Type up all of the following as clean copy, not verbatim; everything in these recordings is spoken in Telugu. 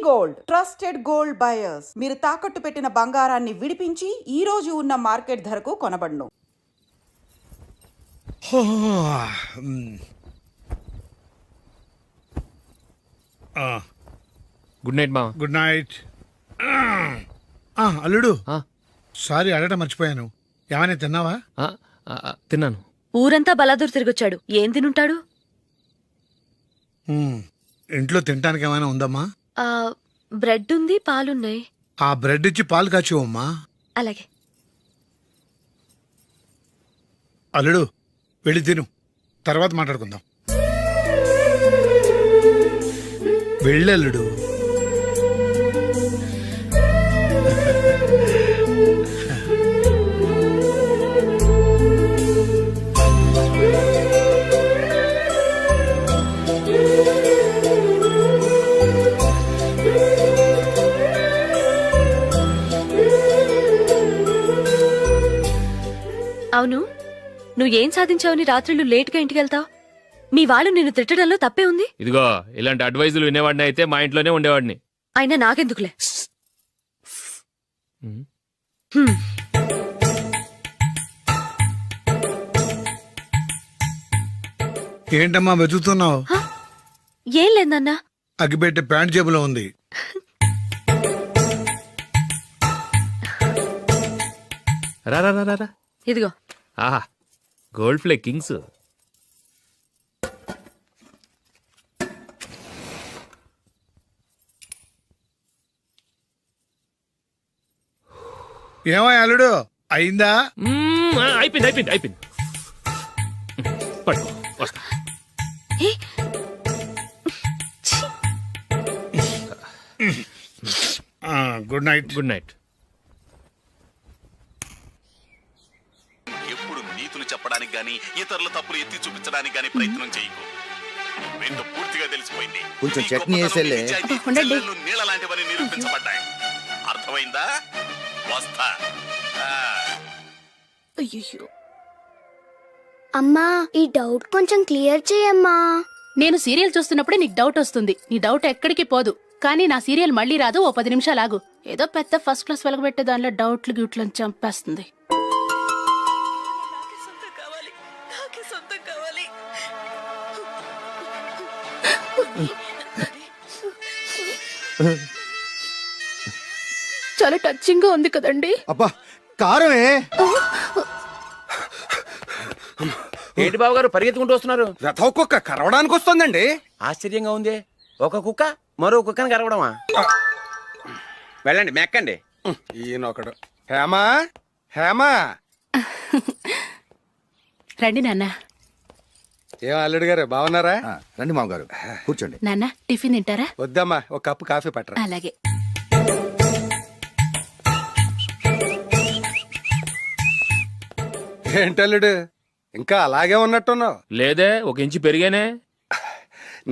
Gold, trusted gold buyers. మీరు తాకట్టు పెట్టిన బంగారాన్ని విడిపించి ఈ రోజు ఉన్న మార్కెట్ ధరకు కొనబడును. గుడ్ నైట్ మా. Good night. అల్లుడు, సారీ అడగటం మర్చిపోయాను. ఏమైనా తిన్నావా? తిన్నాను. ఊరంతా బలాదూర్ తిరిగొచ్చాడు, ఏం తినుంటాడు? ఇంట్లో తినడానికి ఏమైనా ఉందమ్మా? బ్రెడ్ ఉంది, పాలున్నాయి. ఆ బ్రెడ్ ఇచ్చి పాలు కాచివమ్మా. అలాగే. అల్లుడు, వెళ్ళి తిను, తర్వాత మాట్లాడుకుందాం. వెళ్ళల్లుడు. అవును, నువ్వేం సాధించావని రాత్రులు లేటుగా ఇంటికి వెళ్తావు? మీ వాళ్ళు నిన్ను తిట్టడంలో తప్పే ఉంది. ఇదిగో ఇలాంటి అడ్వైజులు వినేవాడిని అయితే మా ఇంట్లోనే ఉండేవాడిని. అయినా నాకెందుకులే. ఏంటమ్మా వెతుకుతున్నావు? ఏం లేదన్నా. అగ్గిపెట్టే ప్యాంట్ జేబులో ఉంది. రా రా రా రా. ఇదిగో. ఆహా, గోల్డ్ ఫ్లే కింగ్స్. ఏమో అల్లుడు, అయిందా? అయిపోయింది అయిపోయింది అయిపోయింది. పట్టు, వస్తా. Good night. Good night. ఎప్పుడు నీతులు చెప్పడానికి గాని ఇతరుల తప్పులు ఎత్తి చూపించడానికి గాని ప్రయత్నం చేయకు. ఏంటో పూర్తిగా తెలిసిపోయింది. కొంచెం చట్నీ వేసేలే. నీళ్ళ లాంటివని నిరూపించబడ్డాయి. అర్థమైందా? వస్తా. అయ్యో, అమ్మా, ఈ డౌట్ కొంచెం క్లియర్ చేయమ్మా. నేను సీరియల్ చూస్తున్నప్పుడే నీకు డౌట్ వస్తుంది. నీ డౌట్ ఎక్కడికి పోదు. కానీ నా సీరియల్ మళ్ళీ రాదు. ఓ 10 నిమిషాలు ఆగు. ఏదో పెద్ద ఫస్ట్ క్లాస్ వెలగబెట్టే దానిలో డౌట్లు గ్యూట్లను చంపేస్తుంది. చాలా టచింగ్ గా ఉంది కదండి. అబ్బా, కారమే. ఏంటి బాబు గారు పరిగెత్తుకుంటూ వస్తున్నారు? రథ కుక్క కరవడానికి వస్తుందండి. ఆశ్చర్యంగా ఉంది. ఒక కుక్క మరో కుక్కని కరవడమా? వెళ్ళండి, మెక్కండి. ఈయనొకడు. హేమా, హేమా. రండి నాన్న. ఏం అల్లుడు గారు బాగున్నారా? రండి మామగారు, కూర్చోండి. నాన్న, టిఫిన్ తింటారా? వద్దమ్మా, ఒక కప్పు కాఫీ పట్టరా. అలాగే. ఏంటల్లుడు, ఇంకా అలాగే ఉన్నట్టున్నావు? లేదే, 1 ఇంచు పెరిగానే.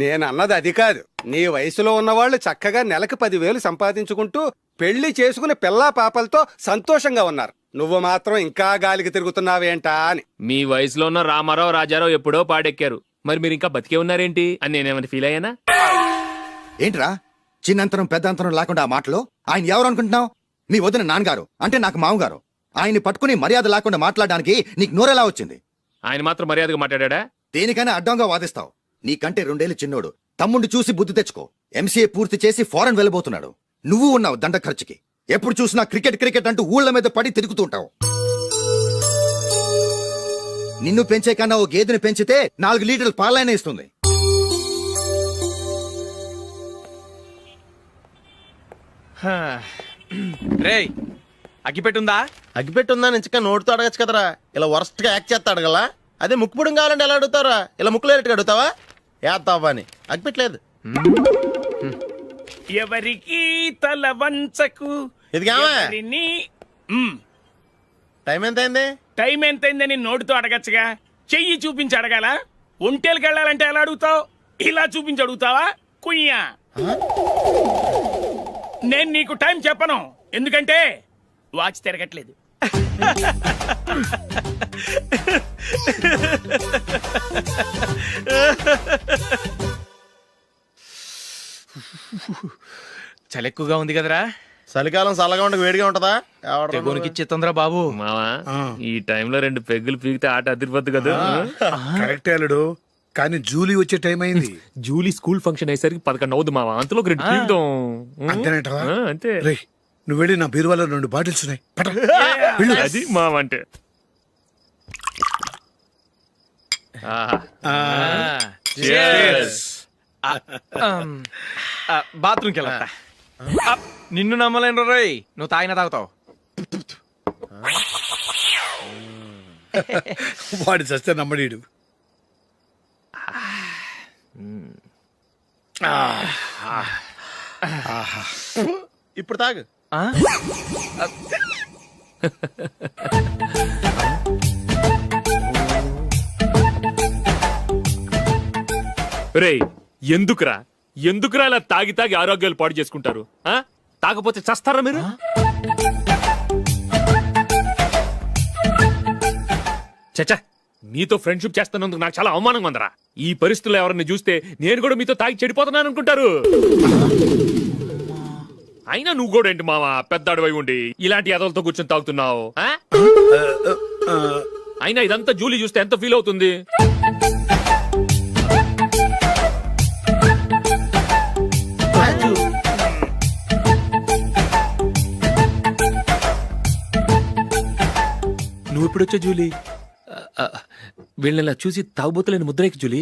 నేను అన్నది అది కాదు. నీ వయసులో ఉన్నవాళ్ళు చక్కగా నెలకు 10,000 సంపాదించుకుంటూ పెళ్లి చేసుకుని పిల్లా పాపలతో సంతోషంగా ఉన్నారు. నువ్వు మాత్రం ఇంకా గాలికి తిరుగుతున్నావేంటా అని. మీ వయసులో ఉన్న రామారావు రాజారావు ఎప్పుడో పాడెక్కారు. మరి మీరు ఇంకా బతికే ఉన్నారేంటి అని నేనేమైనా ఫీల్ అయ్యానా? ఏంట్రా చిన్నంతరం పెద్దంతరం లేకుండా ఆ మాటలో? ఆయన ఎవరు అనుకుంటున్నావు? మీ వదిన నాన్నగారు, అంటే నాకు మామగారు. ఆయన్ని పట్టుకుని మర్యాద లేకుండా మాట్లాడడానికి నీకు నోరెలా వచ్చింది? ఆయన మాత్రం మర్యాదగా మాట్లాడా? దేనికైనా అడ్డంగా వాదిస్తావు. నీకంటే 2 ఏళ్లు చిన్నోడు. తమ్ముండి చూసి బుద్ధి తెచ్చుకో. ఎంసీఏ పూర్తి చేసి ఫారెన్ వెళ్ళబోతున్నాడు. నువ్వు ఉన్నావు దండ ఖర్చుకి. ఎప్పుడు చూసినా క్రికెట్ క్రికెట్ అంటూ ఊళ్ళ మీద పడి తిరుగుతూ ఉంటావు. నిన్ను పెంచే కన్నా ఓ గేదెని పెంచితే 4 లీటర్లు పాలైనా ఇస్తుంది. రేయ్, అగ్గిపెట్టుందా? అగ్గిపెట్టుందా నుంచి నోటితో అడగచ్చు కదరా. ఇలా వరస్ట్ గా యాక్ట్ చేస్తా అడగలా? అదే ముక్కుపుడం కావాలంటే ఎలా అడుగుతారా? ఇలా ముక్కులేటట్టుగా అడుగుతావా? ఏత్తావా అని. అగ్గిపెట్టలేదు. ఎవరికి తల వంచకు. ఇది టైం ఎంత అయింది? టైం ఎంతైందని నోటితో అడగచ్చుగా, చెయ్యి చూపించి అడగాల? ఒంటేలకు వెళ్ళాలంటే ఎలా అడుగుతావు? ఇలా చూపించి అడుగుతావా? కుయ్యా, నేను నీకు టైం చెప్పను. ఎందుకంటే వాచ్ తిరగట్లేదు. చలి ఎక్కువగా ఉంది కదరా. చలికాలం చల్లగా ఉండక వేడిగా ఉంటదా? ఎవడ్రా తెగోనికి ఇచ్చేతుందిరా బాబు. మావా ఈ టైంలో 2 పెగ్గులు పీకితే ఆట అదిరిపోద్దు కదా. కరెక్టే అల్లుడు, కానీ జూలీ వచ్చే టైం అయింది. జూలీ స్కూల్ ఫంక్షన్ అయ్యేసరికి 11 అవుద్ది మావా. అంతలో 2 పీకుతాం. అంతేనంటవా? అంతే. రే, నువ్వు వెళ్ళి నా బీరువాలో 2 బాటిల్స్ ఉన్నాయి, పట. వెళ్ళు. అది మావా అంటే. బాత్రూమ్కి వెళ్ళా. నిన్ను నమ్మలేను రోయ్, నువ్వు తాగినా తాగుతావు. వాడి చస్తే నమ్మడీడు. ఇప్పుడు తాగు. రేయ్, ఎందుకురా ఇలా తాగి తాగి ఆరోగ్యాలు పాడు చేసుకుంటారు? తాగపోతే చస్తారా మీరు? చచ్చా, మీతో ఫ్రెండ్షిప్ చేస్తున్నందుకు నాకు చాలా అవమానంగా ఉందరా. ఈ పరిస్థితుల్లో ఎవరిని చూస్తే నేను కూడా మీతో తాగి చెడిపోతున్నాను అనుకుంటారు. అయినా నువ్వు కూడా ఏంటి మావా, పెద్ద అడవై ఉండి ఇలాంటి ఎదలతో కూర్చొని తాగుతున్నావు? అయినా ఇదంతా జూలీ చూస్తే ఎంత ఫీల్ అవుతుంది? నువ్వు ఎప్పుడొచ్చా జూలీ? వీళ్ళని చూసి తాగుబోతులేని ముద్రేకి జూలీ.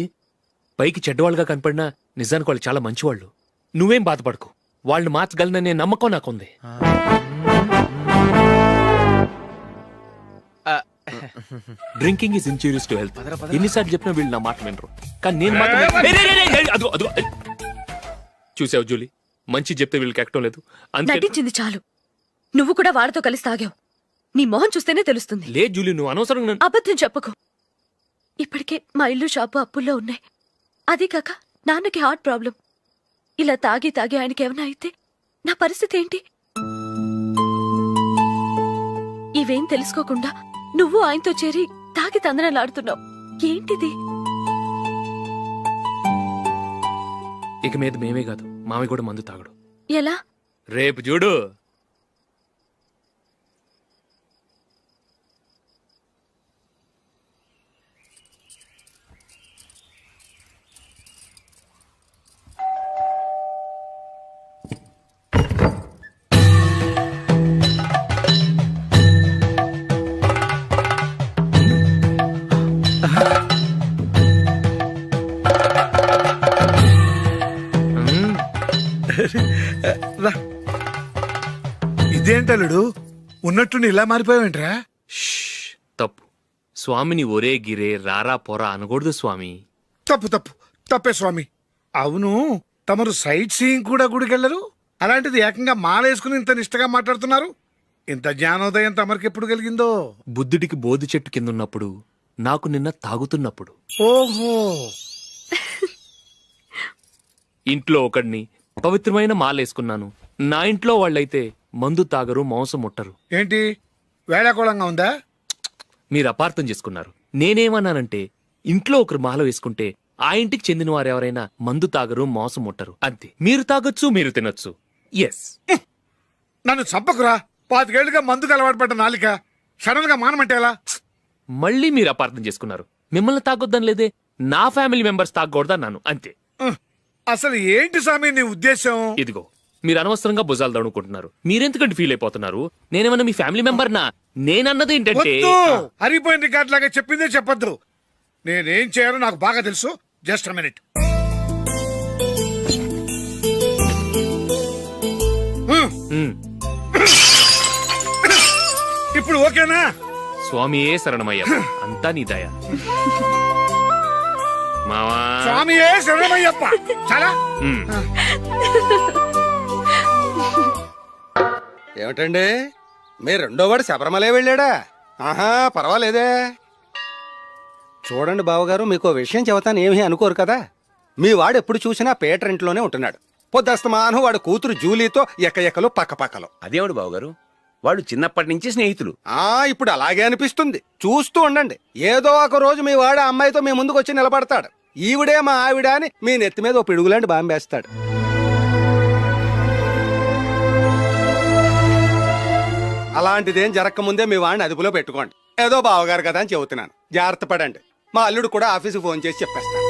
పైకి చెడ్డవాళ్ళుగా కనపడినా నిజానికి వాళ్ళు చాలా మంచివాళ్ళు. నువ్వేం బాధపడకు, వాళ్ళని మార్చగలననే నమ్మకం నాకుంది. Drinking is injurious to health. ఎన్నిసార్లు చెప్పినా వీళ్ళు నా మాట వినరు, కానీ నేను మాత్రం. చూసావు జూలీ, మంచి చెప్తే వీళ్ళకి ఎక్కడం లేదు. నటించింది చాలు. నువ్వు కూడా వాళ్ళతో కలిసి తాగావు. నీ మొహం చూస్తేనే తెలుస్తుంది. లే జూలీ, నువ్వు అనవసరంగా అబద్ధం చెప్పకు. ఇప్పటికే మా ఇల్లు షాపు అప్పుల్లో ఉన్నాయి. అదే కాక నాన్నకి హార్ట్ ప్రాబ్లం. ఇలా తాగి తాగి ఆయనకి ఏమైనా అయితే నా పరిస్థితి ఏంటి? ఇవేం తెలుసుకోకుండా నువ్వు ఆయనతో చేరి తాగి తందనలాడుతున్నావు. ఏంటిది? ఇక మీద మేమే కాదు, మావి కూడా మందు తాగడు. ఎలా? రేపు చూడు. ఇదేంటలుడు, ఉన్నట్టుండి ఇలా మారిపోయావేంట్రా? తప్పు స్వామిని ఒరే గిరే రారా పోరా అనకూడదు స్వామి. తప్పే స్వామి. అవును, తమరు సైట్ సీయింగ్ కూడా గుడికెళ్లరు, అలాంటిది ఏకంగా మాలేసుకుని ఇంత నిష్టగా మాట్లాడుతున్నారు. ఇంత జ్ఞానోదయం తమరికి ఎప్పుడు కలిగిందో? బుద్ధుడికి బోధి చెట్టు కింద ఉన్నప్పుడు, నాకు నిన్న తాగుతున్నప్పుడు. ఓహో. ఇంట్లో ఒకడిని పవిత్రమైన మాలేసుకున్నాను. నా ఇంట్లో వాళ్ళైతే మందు తాగరు, మాంసం ముట్టరు. ఏంటి వేళాకోళంగా ఉందా? మీరు అపార్థం చేసుకున్నారు. నేనేమన్నానంటే, ఇంట్లో ఒకరు మాల వేసుకుంటే ఆ ఇంటికి చెందిన వారు ఎవరైనా మందు తాగరు, మాంసం ముట్టరు, అంతే. మీరు తాగొచ్చు, మీరు తినొచ్చు. ఎస్. నన్ను చంపకురా. 25 ఏళ్లుగా మందుకు అలవాటు పడ్డ నాలిక సడన్ గా మానమంటే ఎలా? మళ్ళీ మీరు అపార్థం చేసుకున్నారు. మిమ్మల్ని తాగొద్దని లేదే, నా ఫ్యామిలీ మెంబర్స్ తాగకూడదన్నాను, అంతే. అసలు ఏంటి స్వామి నీ ఉద్దేశం? ఇదిగో, మీరు అనవసరంగా భుజాలు దడుకుంటున్నారు. మీరెందుకంటే ఫీల్ అయిపోతున్నారు? నేనేమన్నా మీ ఫ్యామిలీ మెంబర్ నా? నేనన్నది ఏంటంటే, హరిపోయిన రికార్డ్ లాగా చెప్పిందే చెప్పొద్దు. నేనేం చేయాలో నాకు బాగా తెలుసు. Just a minute. ఇప్పుడు ఓకేనా? స్వామియే శరణమయ్య, అంతా నీ దయ. మావా, స్వామియే శరణమయ్యప్ప. చాలా ఏమిటండి, మీ రెండోవాడు శబరిమలే వెళ్ళాడా? ఆహా, పర్వాలేదే. చూడండి బావగారు, మీకు విషయం చెబుతాను, ఏమీ అనుకోరు కదా. మీ వాడు ఎప్పుడు చూసినా పేటర్ ఇంట్లోనే ఉంటున్నాడు. పొద్దస్తమానం వాడు కూతురు జూలీతో ఎక్కలు పక్కపక్కలు. అదేవాడు బావగారు, వాళ్ళు చిన్నప్పటి నుంచి స్నేహితులు. ఇప్పుడు అలాగే అనిపిస్తుంది. చూస్తూ ఉండండి, ఏదో ఒక రోజు మీ వాడు అమ్మాయితో మీ ముందుకు వచ్చి నిలబడతాడు. ఈవిడే మా ఆవిడ అని మీ నెత్తి మీద ఓ పిడుగులాంటి బాంబేస్తాడు. అలాంటిదేం జరగకముందే మీ వాడిని అదుపులో పెట్టుకోండి. ఏదో బావగారు కదా అని చెబుతున్నాను, జాగ్రత్త పడండి. మా అల్లుడు కూడా ఆఫీసుకు ఫోన్ చేసి చెప్పేస్తాను.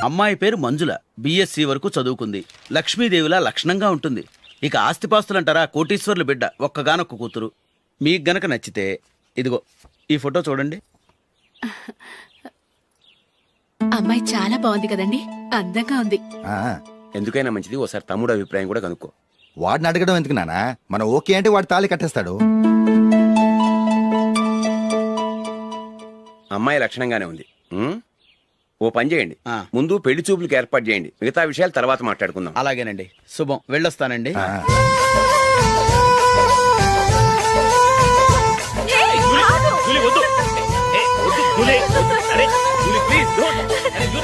అమ్మాయి పేరు మంజుల, బిఎస్సి వరకు చదువుకుంది. లక్ష్మీదేవిలా లక్షణంగా ఉంటుంది. ఇక ఆస్తిపాస్తులంటారా, కోటీశ్వర్లు బిడ్డ, ఒక్కగానొక్క కూతురు. మీకు గనక నచ్చితే ఇదిగో ఈ ఫోటో చూడండి. అమ్మాయి చాలా బాగుంది కదండి, అందంగా ఉంది. ఎందుకైనా మంచిది ఓసారి తమ్ముడు అభిప్రాయం కూడా కనుక్కో. వాడిని అడగడం ఎందుకు నానా, మనం ఓకే అంటే వాడు తాళి కట్టేస్తాడు. అమ్మాయి లక్షణంగానే ఉంది. ఓ పని చేయండి, ముందు పెళ్లి చూపులకు ఏర్పాటు చేయండి, మిగతా విషయాలు తర్వాత మాట్లాడుకుందాం. అలాగేనండి, శుభం, వెళ్ళొస్తానండి. జూలీ, వద్దు. వద్దు, జూలీ. అరే, జూలీ, ప్లీజ్, don't. అరే, జూలీ.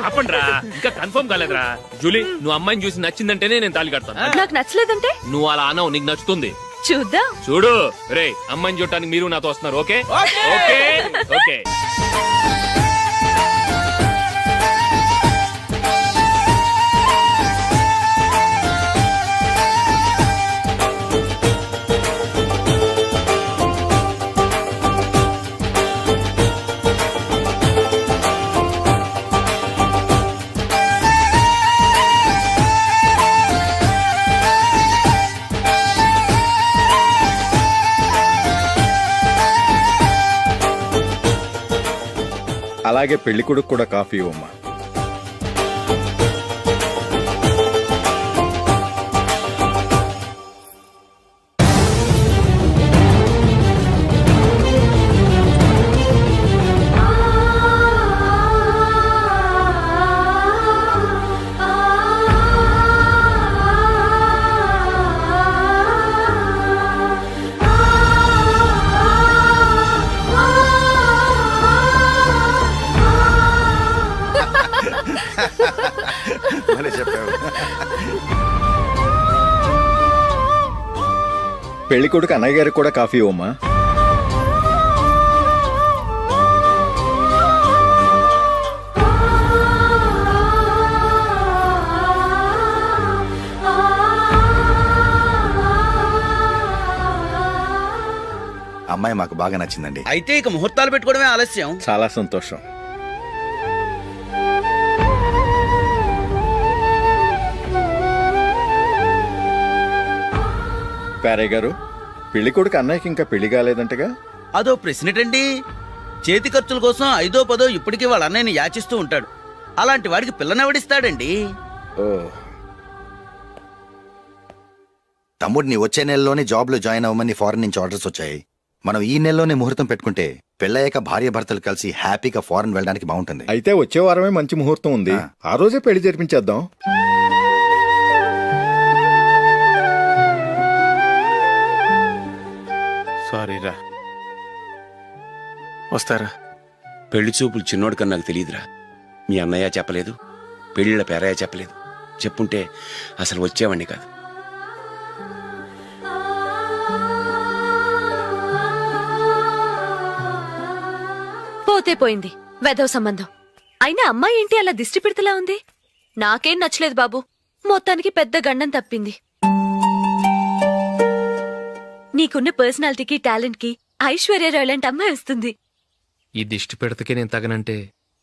ఆపండ్రా, ఇంకా కన్ఫర్మ్ కాలేదురా. జూలీ, నువ్వు అమ్మాయిని చూసి నచ్చిందంటేనే నేను తాళి కడతాను. నాకు నచ్చలేదంటే నువ్వు అలా అనవు, నీకు నచ్చుతుంది. చూద్దాం. చూడు రే, అమ్మాయిని చూడటానికి మీరు నాతో వస్తున్నారు. Okay okay okay. అలాగే పెళ్లి కొడుకు కూడా కాఫీ ఇవ్వమ్మా. పెళ్లి కొడుకు అన్నయ్య గారికి కూడా కాఫీ ఇవ్వమ్మా. అమ్మాయి మాకు బాగా నచ్చిందండి. అయితే ఇక ముహూర్తాలు పెట్టుకోవడమే ఆలస్యం. చాలా సంతోషం. పేరయ్య గారు, పెళ్లి కొడుకు అన్నయ్యకి ఇంకా పెళ్లి కాలేదంటగా? అదో ప్రశ్నటండి. చేతి ఖర్చుల కోసం 5ో 10 ఇప్పటికీ వాళ్ళ అన్నయ్యని యాచిస్తూ ఉంటాడు. అలాంటి వాడికి పిల్లనెవడిస్తాడండి? తమ్ముడిని వచ్చే నెలలోనే జాబ్ లో జాయిన్ అవ్వమని ఫారెన్ నుంచి ఆర్డర్స్ వచ్చాయి. మనం ఈ నెలలోనే ముహూర్తం పెట్టుకుంటే పెళ్ళయ్యాక భార్య భర్తలు కలిసి హ్యాపీగా ఫారెన్ వెళ్ళడానికి బాగుంటుంది. అయితే వచ్చే వారమే మంచి ముహూర్తం ఉంది, ఆ రోజే పెళ్లి జరిపించేద్దాం. సారీరా, వస్తారా? పెళ్లి చూపులు చిన్నోడు కన్నా నాకు తెలియదురా. మీ అన్నయ్య చెప్పలేదు, పెళ్లిళ్ళ పేరయ్య చెప్పలేదు. చెప్పుంటే అసలు వచ్చేవాడిని కాదు. పోతే పోయింది వెధవ సంబంధం. అయినా అమ్మాయి ఏంటి అలా దిష్టి పెడతలా ఉంది? నాకేం నచ్చలేదు బాబు. మొత్తానికి పెద్ద గండం తప్పింది. నీకున్న పర్సనాలిటీకి టాలెంట్ కి ఐశ్వర్యరాయ్ లాంటి అమ్మాయి వస్తుంది. ఈ దిష్టి పెడతకే నేను తగనంటే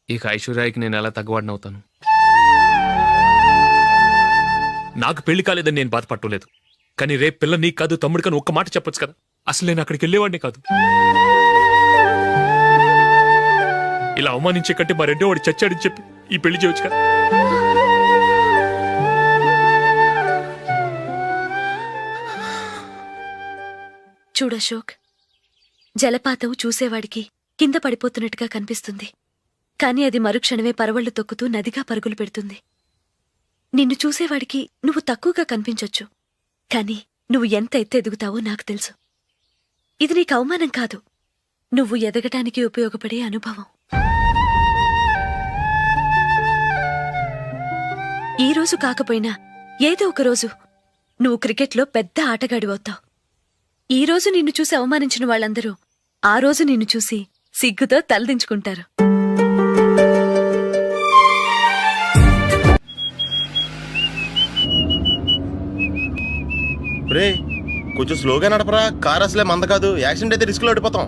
ఇక ఐశ్వర్యాకి నేను ఎలా తగ్గవాడినవుతాను? నాకు పెళ్లి కాలేదని నేను బాధపడలేదు, కానీ రేపు పిల్ల నీకు కాదు తమ్ముడు కానీ ఒక్క మాట చెప్పొచ్చు కదా. అసలు నేను అక్కడికి వెళ్ళేవాడిని కాదు. ఇలా అవమానించే కంటే మా రెండో వాడు చచ్చాడని చెప్పి ఈ పెళ్లి చేయొచ్చు కదా. చూడశోక్, జలపాతం చూసేవాడికి కింద పడిపోతున్నట్టుగా కనిపిస్తుంది, కాని అది మరుక్షణమే పరవళ్లు తొక్కుతూ నదిగా పరుగులు పెడుతుంది. నిన్ను చూసేవాడికి నువ్వు తక్కువగా కనిపించొచ్చు, కాని నువ్వు ఎంత ఎత్తు ఎదుగుతావో నాకు తెలుసు. ఇది నీకు అవమానం కాదు, నువ్వు ఎదగటానికి ఉపయోగపడే అనుభవం. ఈ రోజు కాకపోయినా ఏదో ఒక రోజు నువ్వు క్రికెట్లో పెద్ద ఆటగాడివవుతావు. ఈ రోజు నిన్ను చూసి అవమానించిన వాళ్ళందరూ ఆ రోజు నిన్ను చూసి సిగ్గుతో తలదించుకుంటారు. రే కొంచెం స్లోగా నడపరా, కార్ అసలే మంద కాదు, యాక్సిడెంట్ అయితే రిస్క్ లో ఓడిపోతాం.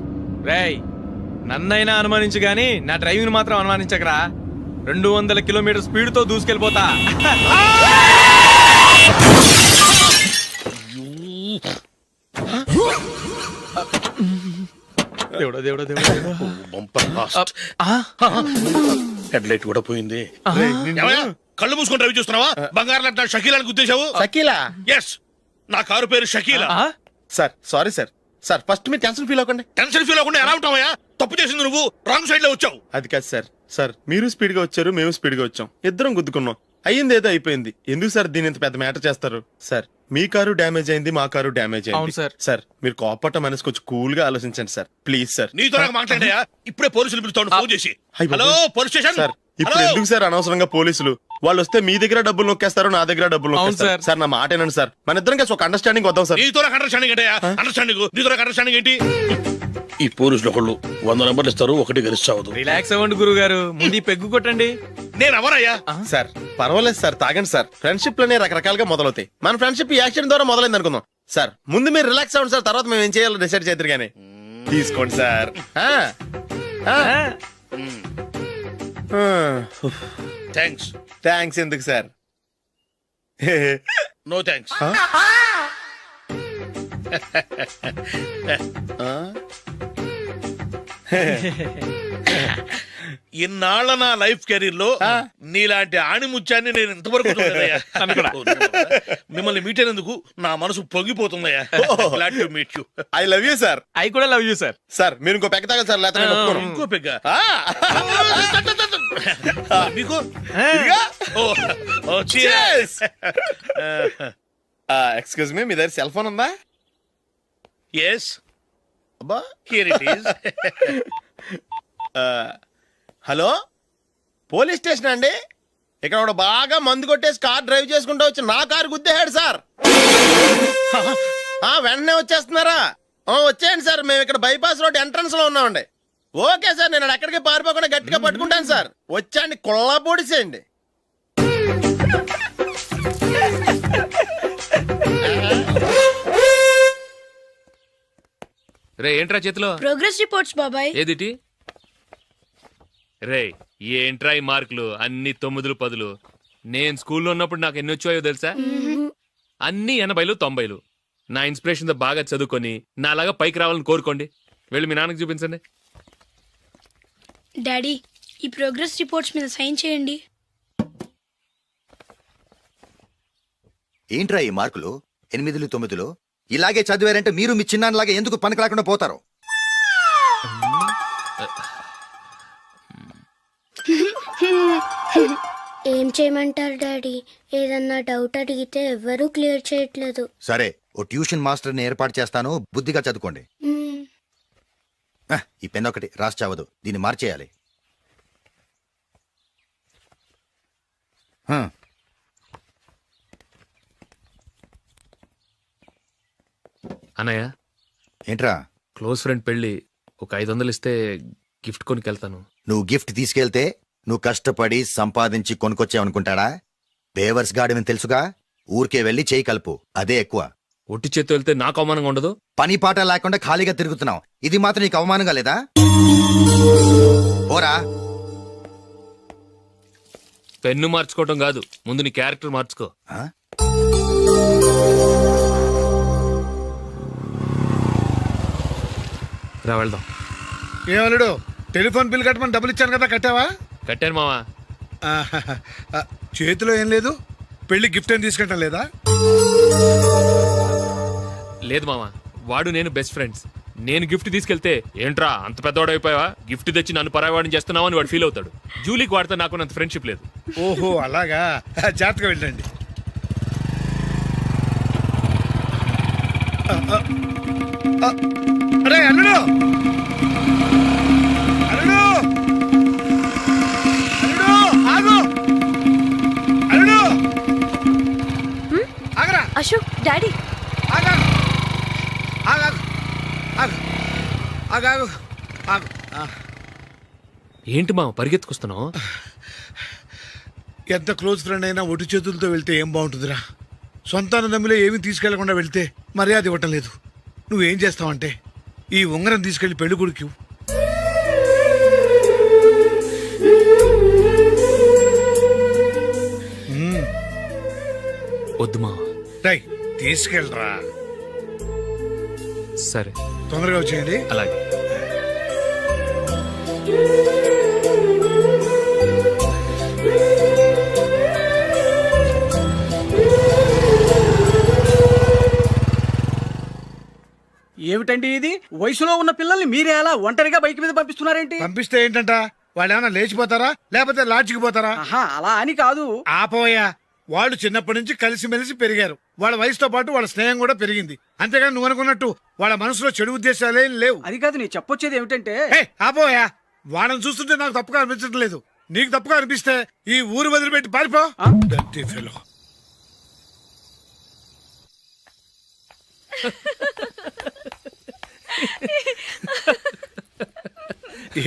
రేయ్ నన్నైనా అనుమానించు గాని నా డ్రైవింగ్ మాత్రం అనుమానించకరా. 200 కిలోమీటర్ స్పీడ్ తో దూసుకెళ్ళిపోతా. దేవుడా దేవుడా దేవుడా. హెడ్ లైట్ కూడా పోయింది. కళ్ళు మూసుకొని రవి చూస్తున్నావా? బంగారం లాంటి నా షకీలాని గుద్దేశావు. షకీలా? ఎస్, నా కారు పేరు Shakeela. Sir sorry sir. Sir first మీరు టెన్షన్ ఫీల్ అవ్వకండి. టెన్షన్ ఫీల్ అవ్వకుండా ఎలా ఉంటావయ్యా? తప్పు చేసింది నువ్వు, రాంగ్ సైడ్ లో వచ్చావు. అది కాదు సార్. సార్ మీరు స్పీడ్ గా వచ్చారు, మేము స్పీడ్ గా వచ్చాం, ఇద్దరం గుద్దుకున్నాం. అయ్యింది ఏదో అయిపోయింది. ఎందుకు సార్ దీని ఇంత పెద్ద మ్యాటర్ చేస్తారు? సార్ మీ కారు డ్యామేజ్ అయింది, మా కారు డ్యామేజ్ అయింది. అవును సార్. సార్ మీరు కోపట్ట మనసు కొంచెం కూల్ గా ఆలోచించండి సార్, ప్లీజ్ సార్. నీతో నాకు మాట్లాడాయా? ఇప్పుడే పోలీసులు పిలుస్తాను, ఫోన్ చేసి. అయ్ బాబోయ్. Hello police station. సార్ ఇప్పుడు ఎందుకు సార్ అనవసరంగా పోలీసులు? వాళ్ళు వస్తే మీ దగ్గర డబ్బులు నొక్కేస్తారు, నా దగ్గర డబ్బులు నొక్కేస్తారు. సార్. సార్ నా మాట ఏనండి సార్, మన ఇద్దరం కలిసి ఒక అండర్స్టాండింగ్ వద్దాం సార్. నీతో నాకు అండర్స్టాండింగ్ ఏంటయ్యా? అండర్స్టాండింగ్ నీతో నాకు అండర్స్టాండింగ్ ఏంటి? ఈ పోలీసులు ఒకళ్ళు 100 నెంబర్లు ఇస్తారు, ఒకటి గెలిచావదు. రిలాక్స్ అవ్వండి గురువు గారు, ముందు ఈ పెగ్గు కొట్టండి. నేను ఎవరయ్యా? సార్ పర్వాలేదు సార్, తాగండి సార్. ఫ్రెండ్షిప్ లోనే రకరకాలుగా మొదలవుతాయి. మన ఫ్రెండ్షిప్ ఈ యాక్సిడెంట్ ద్వారా మొదలైంది అనుకుందాం. సార్ ముందు మీరు రిలాక్స్ అవ్వండి సార్, తర్వాత మేము ఏం చేయాలో డిసైడ్ చేద్దరు గానీ. తీసుకోండి సార్. థ్యాంక్స్. థ్యాంక్స్ ఎందుకు సార్? No thanks. ఇన్నాళ్ళ నా లైఫ్ కెరీర్ లో నీలాంటి ఆణిముత్యాన్ని నేను ఇంతవరకు చూడలేదయ్యా. మిమ్మల్ని మీట్ అయినందుకు నా మనసు పొంగిపోతుందయ్యా. Glad to meet you. I love you sir. I కూడా లవ్ యూ సార్. సార్ మీరు ఇంకో పెక్క తాగండి సార్, లేకపోతే నేను ఒప్పుకోను. ఇంకో పెగ్గ మీకు? ఎక్స్క్యూజ్ మీ, మీ దగ్గర సెల్ ఫోన్ ఉందా? ఎస్, అబ్బా here it is. Hello police station అండి. ఇక్కడ ఒకడు బాగా మందు కొట్టేసి కార్ డ్రైవ్ చేసుకుంటూ వచ్చి నా కారు గుద్దేశాడు సార్. వెంటనే వచ్చేస్తున్నారా? వచ్చేయండి సార్, మేము ఇక్కడ బైపాస్ రోడ్ ఎంట్రన్స్ లో ఉన్నామండి. ఓకే సార్, నేను ఎక్కడికి పారిపోకుండా గట్టిగా పట్టుకుంటాను సార్. వచ్చాండి, కుళ్ళా పొడిసేయండి. రే ఏంట్రా చేతిలో? ప్రోగ్రెస్ రిపోర్ట్స్ బాబాయ్. ఏదిటి? రే ఏంట్రా ఈ మార్కులు అన్ని 9లు 10లు? నేను స్కూల్లో ఉన్నప్పుడు నాకు ఎన్ని వచ్చాయో తెలుసా? అన్ని 80లు 90లు. నా ఇన్స్పిరేషన్ తో బాగా చదువుకొని నాలాగా పైకి రావాలని కోరుకోండి. వెళ్ళి మీ నాన్నకి చూపించండి. డాడీ ఈ ప్రోగ్రెస్ రిపోర్ట్స్ మీద సైన్ చేయండి. ఏంట్రా ఈ మార్కులు 8లు 9లు? ఇలాగే చదివారంటే మీరు మీ చిన్నాన్నలాగా ఎందుకు పనికి రాకుండా పోతారు? ఏం చేయమంటారు డాడీ? ఏదన్నా డౌట్ అడిగితే ఎవ్వరూ క్లియర్ చేయట్లేదు. సరే ఓ ట్యూషన్ మాస్టర్ని ఏర్పాటు చేస్తాను, బుద్ధిగా చదువుకోండి. ఈ పెన్ ఒకటి రాసి చావదు, దీన్ని మార్చేయాలి. అన్నయ్య ఏంట్రా? క్లోజ్ ఫ్రెండ్ పెళ్లి, ఒక 500 ఇస్తే గిఫ్ట్ కొనికెళ్తాను. నువ్వు గిఫ్ట్ తీసుకెళ్తే నువ్వు కష్టపడి సంపాదించి కొనుక్కొచ్చావనుకుంటాడా? బేవర్స్ గాడివని తెలుసుగా, ఊరికే వెళ్ళి చేయి కలుపు, అదే ఎక్కువ. ఒట్టి చేత్తో వెళ్తే నాకు అవమానంగా ఉండదు? పని పాట లేకుండా ఖాళీగా తిరుగుతున్నావు, ఇది మాత్రం నీకు అవమానంగా లేదా? పోరా. పెన్ను మార్చుకోవటం కాదు, ముందు నీ క్యారెక్టర్ మార్చుకో. రా వెళ్దాం. ఏమలుడు, టెలిఫోన్ బిల్ కట్టమని డబ్బులు ఇచ్చాను కదా, కట్టావా? కట్టాను మావా. చేతిలో ఏం లేదు, పెళ్లి గిఫ్ట్ ఏం తీసుకుంటాం లేదా? లేదు మావా, వాడు నేను బెస్ట్ ఫ్రెండ్స్. నేను గిఫ్ట్ తీసుకెళ్తే ఏంట్రా అంత పెద్దవాడైపోయావా, గిఫ్ట్ తెచ్చి నన్ను పరాయవాడిని చేస్తున్నావు అని వాడు ఫీల్ అవుతాడు. జూలీకి వాడితే నాకు అంత ఫ్రెండ్షిప్ లేదు. ఓహో అలాగా, జాగ్రత్తగా వెళ్ళండి. అరే అల్లుడు, అల్లుడు, అల్లుడు, ఆగు, అల్లుడు, ఆగరా. అశోక్ డాడీ ఆగు, ఆగు, ఆగు, ఆగు, ఆగు. ఏంటి మావ పరిగెత్తుకొస్తున్నావు? ఎంత క్లోజ్ ఫ్రెండ్ అయినా ఒటి చేతులతో వెళ్తే ఏం బాగుంటుందిరా? సొంత దమ్మిలో ఏమీ తీసుకెళ్లకుండా వెళ్తే మర్యాద ఇవ్వటం లేదు. నువ్వేం చేస్తావంటే ఈ ఉంగరం తీసుకెళ్లి పెళ్లి కొడుకు వద్దు మావా. రై తీసుకెళ్ళరా. సరే తొందరగా వచ్చేయండి. అలాగే. ఏమిటండి ఇది? వయసులో ఉన్న పిల్లల్ని మీరే అలా ఒంటరిగా బైక్ మీద పంపిస్తున్నారేంటి? పంపిస్తే ఏంటంట, వాళ్ళు ఏమైనా లేచిపోతారా లేకపోతే లాడ్జికి పోతారా? ఆహా, అలా అని కాదు. ఆపోయా, వాళ్ళు చిన్నప్పటి నుంచి కలిసిమెలిసి పెరిగారు. వాళ్ళ వయసుతో పాటు వాళ్ళ స్నేహం కూడా పెరిగింది. అంతేగాని నువ్వు అనుకున్నట్టు వాళ్ళ మనసులో చెడు ఉద్దేశాలేం లేవు. అది కాదు, నేను చెప్పొచ్చేది ఏమిటంటే, ఆపోయా, వాళ్ళని చూస్తుంటే నాకు తప్పుగా అనిపించడం లేదు. నీకు తప్పుగా అనిపిస్తే ఈ ఊరు వదిలిపెట్టి పారిపో. Dirty fellow.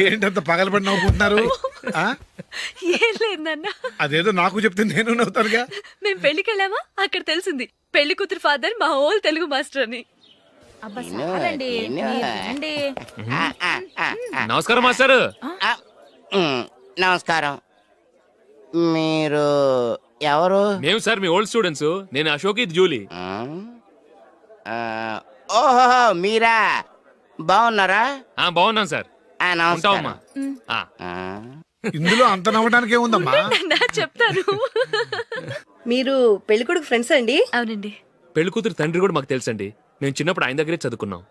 ఏంటంత పగలబడి నవ్వుకుంటున్నారు? ఏం లేదు నాన్న. అదేదో నాకు చెప్తే నేను నవ్వుతానుగా. మేము పెళ్లికి వెళ్ళామా, అక్కడ తెలిసింది పెళ్లి కూతురు ఫాదర్ మా హోల్ తెలుగు మాస్టర్ అని. నమస్కారం మాస్టర్. నమస్కారం. మీరు ఎవరు? మేము సార్ మీ ఓల్డ్ స్టూడెంట్స్. నేను అశోక్, ఇది జూలీ. ఓహో, మీరా? బాగున్నారా? బాగున్నాను సార్. ఉంటావమ్మా. ఇందులో అంత నవ్వడానికి ఏముందమ్మా? చెప్తాను. మీరు పెళ్లి కొడుకు ఫ్రెండ్స్ అండి? అవునండి. పెళ్లి కూతురు తండ్రి కూడా మాకు తెలుసండి. మేము చిన్నప్పుడు ఆయన దగ్గరే చదువుకున్నాం.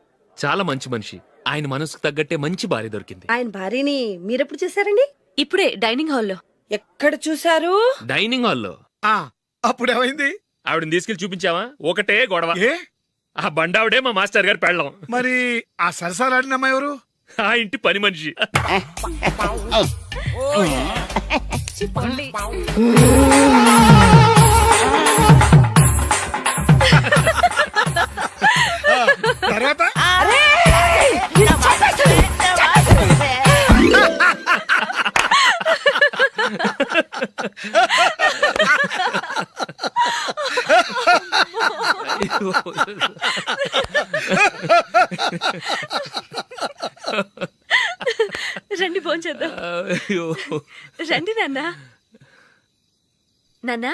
చాలా మంచి మనిషి. ఆయన మనసుకు తగ్గట్టే మంచి భార్య దొరికింది. ఆయన భార్యని మీరెప్పుడు చూసారండి? ఇప్పుడే డైనింగ్ హాల్లో. ఎక్కడ చూసారు? డైనింగ్ హాల్లో. అప్పుడు ఏమైంది? ఆవిడని తీసుకెళ్లి చూపించావా? ఒకటే గొడవ. ఏ? ఆ బండావిడే మా మాస్టర్ గారు పెళ్ళం. మరి ఆ సరసాలాడినమ్మ ఎవరు? ఆ ఇంటి పని మనిషి. తర్వాత రండి భోంచేద్దాం. రండి నాన్న. నాన్నా,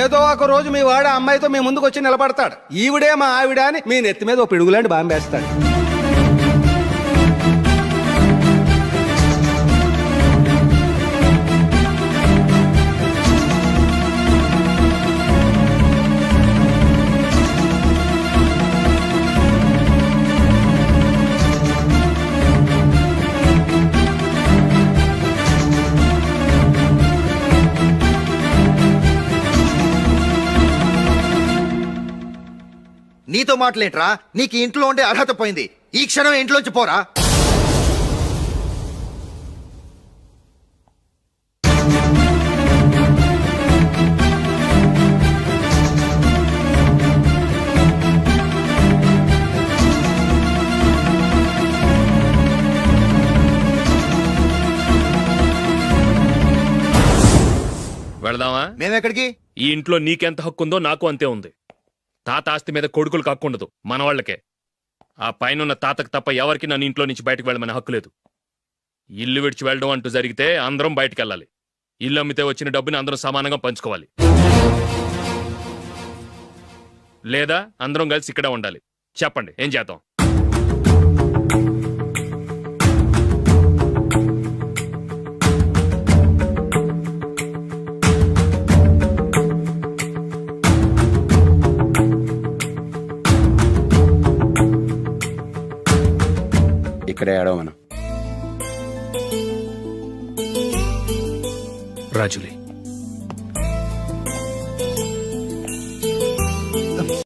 ఏదో ఒక రోజు మీ వాడు అమ్మాయితో మీ ముందుకు వచ్చి నిలబడతాడు. ఈవిడే మా ఆవిడ అని మీ నెత్తి మీద ఓ పిడుగులాంటి బాంబేస్తాడు. నీతో మాటలేంట్రా? నీకు ఈ ఇంట్లో ఉండే అర్హత పోయింది. ఈ క్షణం ఇంట్లోంచి పోరా. వెళదామా? మేమెక్కడికి? ఈ ఇంట్లో నీకెంత హక్కు ఉందో నాకు అంతే ఉంది. తాత ఆస్తి మీద కొడుకులకు హక్కు ఉండదు, మన వాళ్ళకే. ఆ పైన తాతకు తప్ప ఎవరికి నన్ను ఇంట్లో నుంచి బయటకు వెళ్ళమని హక్కు లేదు. ఇల్లు విడిచి వెళ్ళడం అంటూ జరిగితే అందరం బయటకు వెళ్ళాలి. ఇల్లు అమ్మితే వచ్చిన డబ్బుని అందరం సమానంగా పంచుకోవాలి. లేదా అందరం కలిసి ఇక్కడే ఉండాలి. చెప్పండి, ఏం చేద్దాం? ఇక్కడే ఆడవ మనం. రాజులీ,